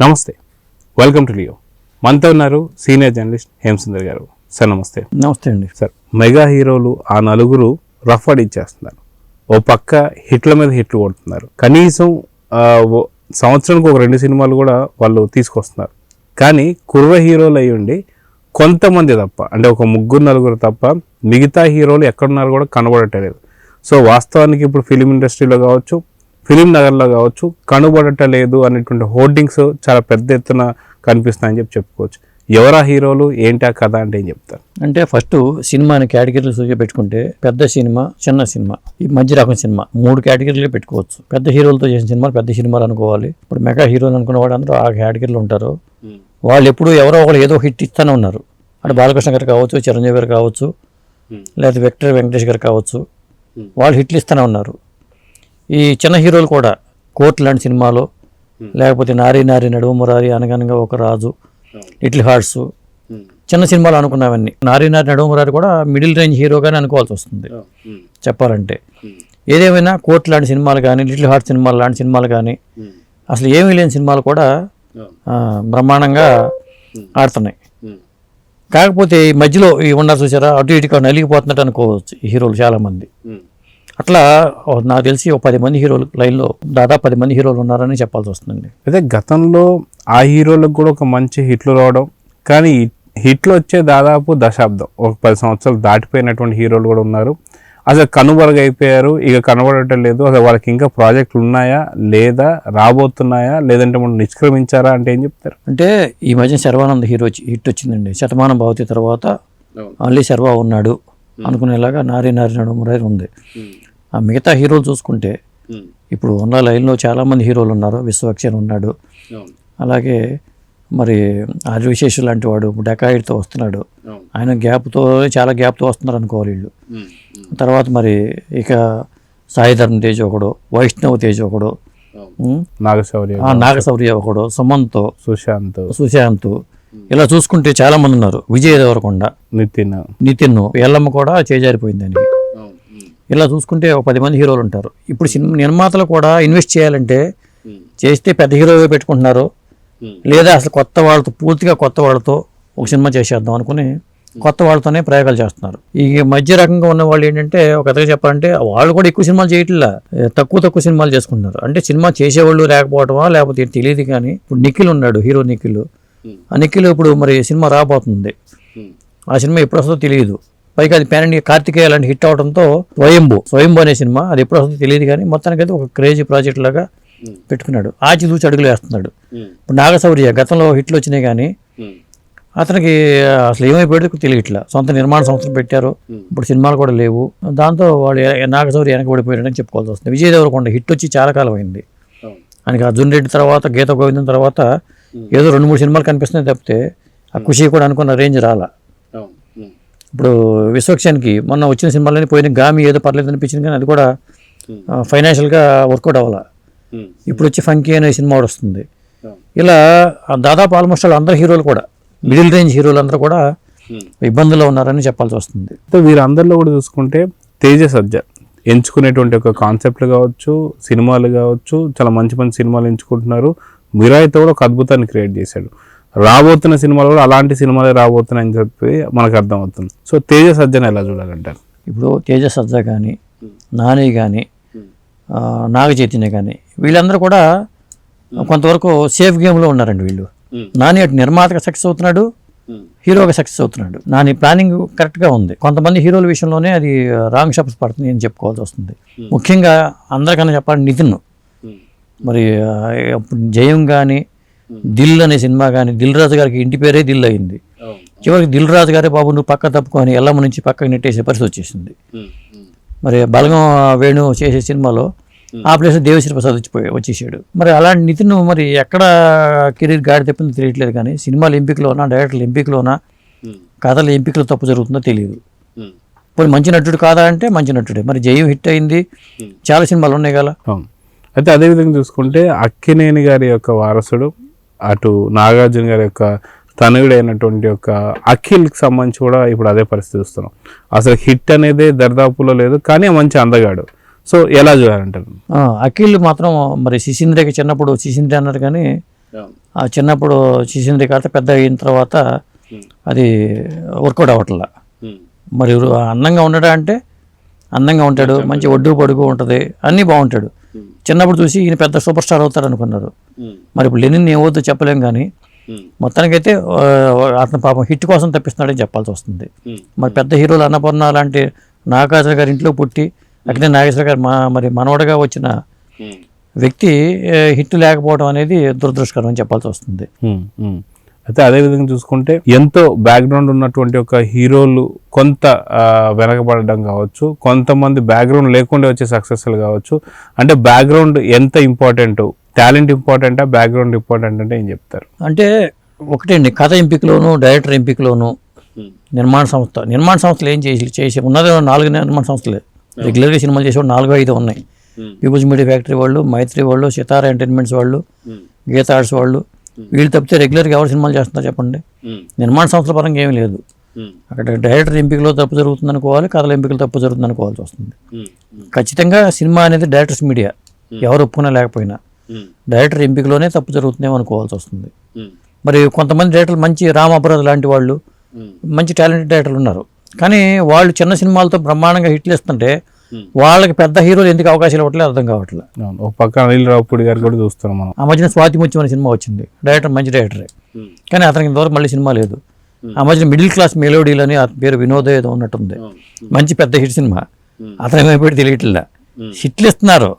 నమస్తే, welcome to Leo. మనతో ఉన్నారు సీనియర్ జర్నలిస్ట్ హేమసుందర్ గారు. సార్ నమస్తే. నమస్తే అండి. సార్, మెగా హీరోలు ఆ నలుగురు రఫ్ ఇచ్చేస్తున్నారు. ఓ పక్క హిట్ల మీద హిట్లు కొడుతున్నారు. కనీసం సంవత్సరానికి ఒక 2 సినిమాలు కూడా వాళ్ళు తీసుకొస్తున్నారు. కానీ కుర్ర హీరోలు అయి ఉండి కొంతమంది తప్ప, అంటే ఒక 3-4 తప్ప మిగతా హీరోలు ఎక్కడున్నారు కూడా కనబడటలేదు. సో వాస్తవానికి ఇప్పుడు ఫిలిం ఇండస్ట్రీలో కావచ్చు, ఫిలిం నగర్లో కావచ్చు, కనబడటలేదు అనేటువంటి హోర్డింగ్స్ చాలా పెద్ద ఎత్తున కనిపిస్తున్నాయని చెప్పుకోవచ్చు. ఎవరా హీరోలు, ఏంటి ఆ కథ అంటే ఏం చెప్తారు? అంటే ఫస్ట్ సినిమాని కేటగిరీలు సూచి పెట్టుకుంటే పెద్ద సినిమా, చిన్న సినిమా, ఈ మధ్య రకం సినిమా 3 కేటగిరీలు పెట్టుకోవచ్చు. పెద్ద హీరోలతో చేసిన సినిమాలు పెద్ద సినిమాలు అనుకోవాలి. ఇప్పుడు మెగా హీరోలు అనుకున్న వాడు అందరూ ఆ కేటగిరీలో ఉంటారు. వాళ్ళు ఎప్పుడు ఎవరో ఒకరు ఏదో హిట్ ఇస్తూనే ఉన్నారు. అంటే బాలకృష్ణ గారు కావచ్చు, చిరంజీవి గారు కావచ్చు, లేదా విక్టర్ వెంకటేష్ గారు కావచ్చు, వాళ్ళు హిట్లు ఇస్తూనే ఉన్నారు. ఈ చిన్న హీరోలు కూడా కోర్టు లాంటి సినిమాలు, లేకపోతే నారీ నారీ నడుమురారి, అనగనగా ఒక రాజు, లిటిల్ హార్ట్స్, చిన్న సినిమాలు అనుకున్నవన్నీ. నారీ నారీ నడుమురారి కూడా మిడిల్ రేంజ్ హీరోగానే అనుకోవాల్సి వస్తుంది చెప్పాలంటే. ఏదేమైనా కోర్టు లాంటి సినిమాలు కానీ, లిటిల్ హార్ట్ సినిమాలు లాంటి సినిమాలు కానీ, అసలు ఏమీ లేని సినిమాలు కూడా బ్రహ్మాండంగా ఆడుతున్నాయి. కాకపోతే ఈ మధ్యలో ఈ ఉన్నారు చూసారా, అటు ఇటుగా నలిగిపోతున్నట్టు అనుకోవచ్చు ఈ హీరోలు చాలామంది. అట్లా నాకు తెలిసి ఒక 10 మంది హీరోలు లైన్లో, దాదాపు 10 మంది హీరోలు ఉన్నారని చెప్పాల్సి వస్తుందండి. అయితే గతంలో ఆ హీరోలకు కూడా ఒక మంచి హిట్లు రావడం, కానీ హిట్లు వచ్చే దాదాపు దశాబ్దం, ఒక 10 సంవత్సరాలు దాటిపోయినటువంటి హీరోలు కూడా ఉన్నారు. అసలు కనుమరుగైపోయారు, ఇక కనబడటం లేదు. అసలు వాళ్ళకి ఇంకా ప్రాజెక్టులు ఉన్నాయా లేదా, రాబోతున్నాయా, లేదంటే మనం నిష్క్రమించారా అంటే ఏం చెప్తారు? అంటే ఈ మధ్య శర్వానంద్ హిట్ వచ్చిందండి. శతమానం భవతి తర్వాత ఓన్లీ శర్వా ఉన్నాడు అనుకునేలాగా నారీ నారీ నడుమురారి ఉంది. ఆ మిగతా హీరోలు చూసుకుంటే ఇప్పుడు ఉన్న లైన్లో చాలామంది హీరోలు ఉన్నారు. విశ్వక్షేణ్ ఉన్నాడు, అలాగే మరి ఆదివిశేషు లాంటి వాడు డెకాయిడ్తో వస్తున్నాడు. ఆయన చాలా గ్యాప్తో వస్తున్నారు అనుకోవాలి వీళ్ళు. తర్వాత మరి ఇక సాయి ధర్మ తేజ్ ఒకడు, వైష్ణవ్ తేజ్ ఒకడు, నాగశౌర్య ఒకడు, సుమంత్, సుశాంత్, ఇలా చూసుకుంటే చాలా మంది ఉన్నారు. విజయ్ దేవరకొండ, నితిన్, ఎల్లమ్మ కూడా చేజారిపోయింది దానికి. ఇలా చూసుకుంటే ఒక 10 మంది హీరోలు ఉంటారు. ఇప్పుడు సినిమా నిర్మాతలు కూడా ఇన్వెస్ట్ చేయాలంటే చేస్తే పెద్ద హీరోగా పెట్టుకుంటున్నారు, లేదా అసలు పూర్తిగా కొత్త వాళ్ళతో ఒక సినిమా చేసేద్దాం అనుకుని కొత్త వాళ్ళతోనే ప్రయోగాలు చేస్తున్నారు. ఈ మధ్య రకంగా ఉన్న వాళ్ళు ఏంటంటే, ఒక కథగా చెప్పాలంటే వాళ్ళు కూడా ఎక్కువ సినిమాలు చేయట్లా, తక్కువ సినిమాలు చేసుకుంటున్నారు. అంటే సినిమా చేసేవాళ్ళు లేకపోవటమా లేకపోతే తెలియదు. కానీ ఇప్పుడు నిఖిల్ ఉన్నాడు, హీరో నిఖిల్. ఆ నిఖిల్ ఇప్పుడు మరి సినిమా రాబోతుంది. ఆ సినిమా ఎప్పుడు వస్తుందో తెలియదు. పైగా అది ప్యాన్ ఇండియా కార్తికేయ లాంటి హిట్ అవడంతో స్వయంభూ అనే సినిమా అది ఎప్పుడు వస్తుందో తెలియదు. కానీ మొత్తానికి అయితే ఒక క్రేజీ ప్రాజెక్ట్ లాగా పెట్టుకున్నాడు. ఆచితూచి అడుగులు వేస్తున్నాడు. ఇప్పుడు నాగశౌర్య గతంలో హిట్లు వచ్చినాయి, కానీ అతనికి అసలు ఏమైపోయాడు తెలియట్లా. సొంత నిర్మాణ సంస్థలు పెట్టారు, ఇప్పుడు సినిమాలు కూడా లేవు. దాంతో వాళ్ళు నాగశౌర్య వెనకబడిపోయాడని చెప్పుకోవాల్సి వస్తుంది. విజయ్ దేవరకొండ హిట్ వచ్చి చాలా కాలం అయింది. ఆయనకి అర్జున్ రెడ్డి తర్వాత, గీత గోవిందం తర్వాత ఏదో 2-3 సినిమాలు కనిపిస్తున్నాయి తప్పితే ఆ ఖుషి కూడా అనుకున్న రేంజ్ రాలా. ఇప్పుడు విశ్వక్షేణ్కి మొన్న వచ్చిన సినిమాలని పోయిన గామి ఏదో పర్లేదు అనిపించింది, కానీ అది కూడా ఫైనాన్షియల్గా వర్కౌట్ అవ్వాలా. ఇప్పుడు వచ్చి ఫంకీ అనే సినిమా కూడా వస్తుంది. ఇలా దాదాపు ఆల్మోస్ట్ అందరు హీరోలు కూడా, మిడిల్ రేంజ్ హీరోలు అందరూ కూడా ఇబ్బందుల్లో ఉన్నారని చెప్పాల్సి వస్తుంది. వీరందరిలో కూడా చూసుకుంటే తేజ సజ్జ ఎంచుకునేటువంటి ఒక కాన్సెప్ట్లు కావచ్చు, సినిమాలు కావచ్చు, చాలా మంచి సినిమాలు ఎంచుకుంటున్నారు. మిరాయితో కూడా ఒక అద్భుతాన్ని క్రియేట్ చేశాడు. రాబోతున్న సినిమాలు కూడా అలాంటి సినిమాలే రాబోతున్నాయని చెప్పి మనకు అర్థమవుతుంది. సో తేజ సజ్జను ఎలా చూడాలంటారు? ఇప్పుడు తేజ సజ్జ కానీ, నాని కానీ, నాగ చైతన్య కానీ, వీళ్ళందరూ కూడా కొంతవరకు సేఫ్ గేమ్లో ఉన్నారండి. వీళ్ళు నాని అటు నిర్మాతగా సక్సెస్ అవుతున్నాడు, హీరోగా సక్సెస్ అవుతున్నాడు. నాని ప్లానింగ్ కరెక్ట్గా ఉంది. కొంతమంది హీరోల విషయంలోనే అది రాంగ్ షాప్స్ పడుతుంది అని చెప్పుకోవాల్సి వస్తుంది. ముఖ్యంగా అందరికన్నా చెప్పాలంటే నితిన్. మరి జయం కానీ, దిల్ అనే సినిమా కానీ, దిల్ రాజు గారికి ఇంటి పేరే దిల్ అయింది. చివరికి దిల్ రాజు గారే బాబు నువ్వు పక్క తప్పుకొని ఎల్లమ్మ నుంచి పక్కకు నెట్టేసే పరిస్థితి వచ్చేసింది. మరి బలగం వేణు చేసే సినిమాలో ఆ ప్లేస్ దేవశ్రీ ప్రసాద్ వచ్చేసాడు. మరి అలాంటి నితిన్ మరి ఎక్కడ కెరీర్ గాడి తెప్పిందో తెలియట్లేదు. కానీ సినిమాల ఎంపికలోనా, డైరెక్టర్ల ఎంపికలోనా, కథల ఎంపికలో తప్పు జరుగుతుందో తెలియదు. ఇప్పుడు మంచి నటుడు కాదా అంటే మంచి నటుడే. మరి జయం హిట్ అయింది, చాలా సినిమాలు ఉన్నాయి కదా. అయితే అదేవిధంగా చూసుకుంటే అక్కినేని గారి యొక్క వారసుడు, అటు నాగార్జున గారి యొక్క తనయుడైనటువంటి యొక్క అఖిల్కి సంబంధించి కూడా ఇప్పుడు అదే పరిస్థితి చూస్తున్నాం. అసలు హిట్ అనేది దర్దాపులో లేదు, కానీ మంచి అందగాడు. సో ఎలా చూడాలంటారు? అఖిల్ మాత్రం మరి శిశీంద్రకి చిన్నప్పుడు శిశీంద్ర అన్నారు, కానీ ఆ చిన్నప్పుడు చేసిన రికార్డ్ పెద్ద అయిన తర్వాత అది వర్కౌట్ అవ్వట్లా. మరి అందంగా ఉండడా అంటే అందంగా ఉంటాడు, మంచి ఒడ్డు పొడుగు ఉంటుంది, అన్నీ బాగుంటాడు. చిన్నప్పుడు చూసి ఈయన పెద్ద సూపర్ స్టార్ అవుతాడు అనుకున్నారు. మరి ఇప్పుడు లెనిన్ ఏమవుద్దో చెప్పలేం, కానీ మొత్తానికైతే అతను పాపం హిట్ కోసం తప్పిస్తున్నాడని చెప్పాల్సి వస్తుంది. మరి పెద్ద హీరోలు అన్నపూర్ణ లాంటి నాగార్జున గారి ఇంట్లో పుట్టి అక్కడే నాగేశ్వర గారు మరి మనవడగా వచ్చిన వ్యక్తి హిట్ లేకపోవడం అనేది దురదృష్టకరం అని చెప్పాల్సి వస్తుంది. అయితే అదేవిధంగా చూసుకుంటే ఎంతో బ్యాక్గ్రౌండ్ ఉన్నటువంటి ఒక హీరోలు కొంత వెనకబడడం కావచ్చు, కొంతమంది బ్యాక్గ్రౌండ్ లేకుండా వచ్చే సక్సెస్లు కావచ్చు. అంటే బ్యాక్గ్రౌండ్ ఎంత ఇంపార్టెంట్, టాలెంట్ ఇంపార్టెంటా, బ్యాక్గ్రౌండ్ ఇంపార్టెంట్ అంటే ఏం చెప్తారు? అంటే ఒకటండి, కథ ఎంపికలోను, డైరెక్టర్ ఎంపికలోను, నిర్మాణ సంస్థలు ఏం చేసి ఉన్నది 4 నిర్మాణ సంస్థలే. రెగ్యులర్గా సినిమాలు చేసేవాళ్ళు 4-5 ఉన్నాయి. పీపుల్స్ మీడియా ఫ్యాక్టరీ వాళ్ళు, మైత్రి వాళ్ళు, సితారా ఎంటర్టైన్మెంట్స్ వాళ్ళు, గీతా ఆర్ట్స్ వాళ్ళు, వీళ్ళు తప్పితే రెగ్యులర్గా ఎవరు సినిమాలు చేస్తున్నారు చెప్పండి? నిర్మాణ సంస్థల పరంగా ఏమీ లేదు. అక్కడ డైరెక్టర్ ఎంపికలో తప్పు జరుగుతుంది అనుకోవాలి, కథల ఎంపికలు తప్పు జరుగుతుంది అనుకోవాల్సి వస్తుంది. ఖచ్చితంగా సినిమా అనేది డైరెక్టర్స్ మీడియా, ఎవరు ఒప్పుకున్నా లేకపోయినా డైరెక్టర్ ఎంపికలోనే తప్పు జరుగుతుందేమో అనుకోవాల్సి వస్తుంది. మరి కొంతమంది డైరెక్టర్లు మంచి రామ్ అపరాధ్ లాంటి వాళ్ళు మంచి టాలెంటెడ్ డైరెక్టర్లు ఉన్నారు, కానీ వాళ్ళు చిన్న సినిమాలతో బ్రహ్మాండంగా హిట్లు ఇస్తుంటే వాళ్ళకి పెద్ద హీరోలు ఎందుకు అవకాశాలు ఇవ్వట్లేదు అర్థం కావట్లేదు. ఒక పక్క అనిల్ రావుపూడి గారు కూడా చూస్తున్నాం మనం. ఆ మధ్యన స్వాతి ముత్యం అనే సినిమా వచ్చింది, డైరెక్టర్ మంచి డైరెక్టరే, కానీ అతనికి ఇంతవరకు మళ్ళీ సినిమా లేదు. ఆ మధ్యన మిడిల్ క్లాస్ మెలోడీలు అని అతని పేరు వినోద్ ఏదో ఉన్నట్టుంది, మంచి పెద్ద హిట్ సినిమా. అతను ఏమైపోయి తెలియట్లా, హిట్లు ఇస్తున్నారు,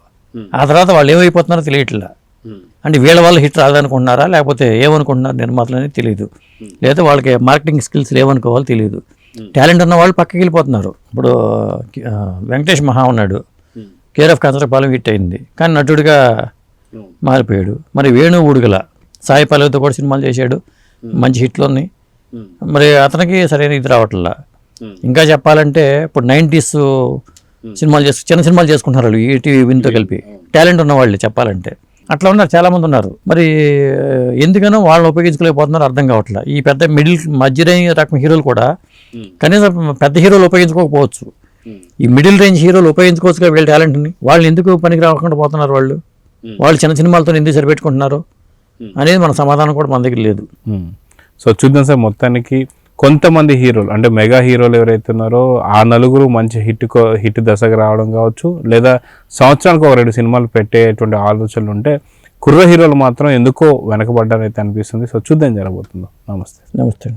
ఆ తర్వాత వాళ్ళు ఏమైపోతున్నారో తెలియట్లా. అంటే వీళ్ళ వల్ల హిట్ రాదనుకుంటున్నారా, లేకపోతే ఏమనుకుంటున్నారు నిర్మాతలు అనేది తెలియదు, లేదా వాళ్ళకి మార్కెటింగ్ స్కిల్స్ లేవనుకోవాలో తెలియదు. టాలెంట్ ఉన్న వాళ్ళు పక్కకి వెళ్ళిపోతున్నారు. ఇప్పుడు వెంకటేష్ మహా ఉన్నాడు, కేర్ ఆఫ్ కంచరపాలెం హిట్ అయింది, కానీ నటుడిగా మారిపోయాడు. మరి వేణు ఊడుగల సాయి పల్లవితో కూడా సినిమాలు చేశాడు, మంచి హిట్లు ఉన్నాయి, మరి అతనికి సరైన ఇది రావట్లా. ఇంకా చెప్పాలంటే ఇప్పుడు 90s సినిమాలు చిన్న సినిమాలు చేసుకుంటున్నారు వాళ్ళు, ఈటీవీ విన్తో కలిపి, టాలెంట్ ఉన్న వాళ్ళు చెప్పాలంటే అట్లా ఉన్నారు, చాలామంది ఉన్నారు. మరి ఎందుకనో వాళ్ళని ఉపయోగించుకోలేకపోతున్నారు అర్థం కావట్లేదు. ఈ పెద్ద మధ్య రేంజ్ రకం హీరోలు కూడా కనీసం పెద్ద హీరోలు ఉపయోగించుకోకపోవచ్చు, ఈ మిడిల్ రేంజ్ హీరోలు ఉపయోగించుకోవచ్చు వీళ్ళ టాలెంట్ని. వాళ్ళు ఎందుకు పనికి రాకుండా పోతున్నారు, వాళ్ళు చిన్న సినిమాలతో ఎందుకు సరిపెట్టుకుంటున్నారు అనేది మన సమాధానం కూడా మన దగ్గర లేదు. సో చూద్దాం సార్, మొత్తానికి కొంతమంది హీరోలు అంటే మెగా హీరోలు ఎవరైతే ఉన్నారో ఆ నలుగురు మంచి హిట్ దశకు రావడం కావచ్చు, లేదా సంవత్సరానికి ఒక 2 సినిమాలు పెట్టేటువంటి ఆలోచనలు ఉంటే కుర్ర హీరోలు మాత్రం ఎందుకో వెనకబడ్డారైతే అనిపిస్తుంది. సో చూద్దాం జరగబోతుందో. నమస్తే. నమస్తే.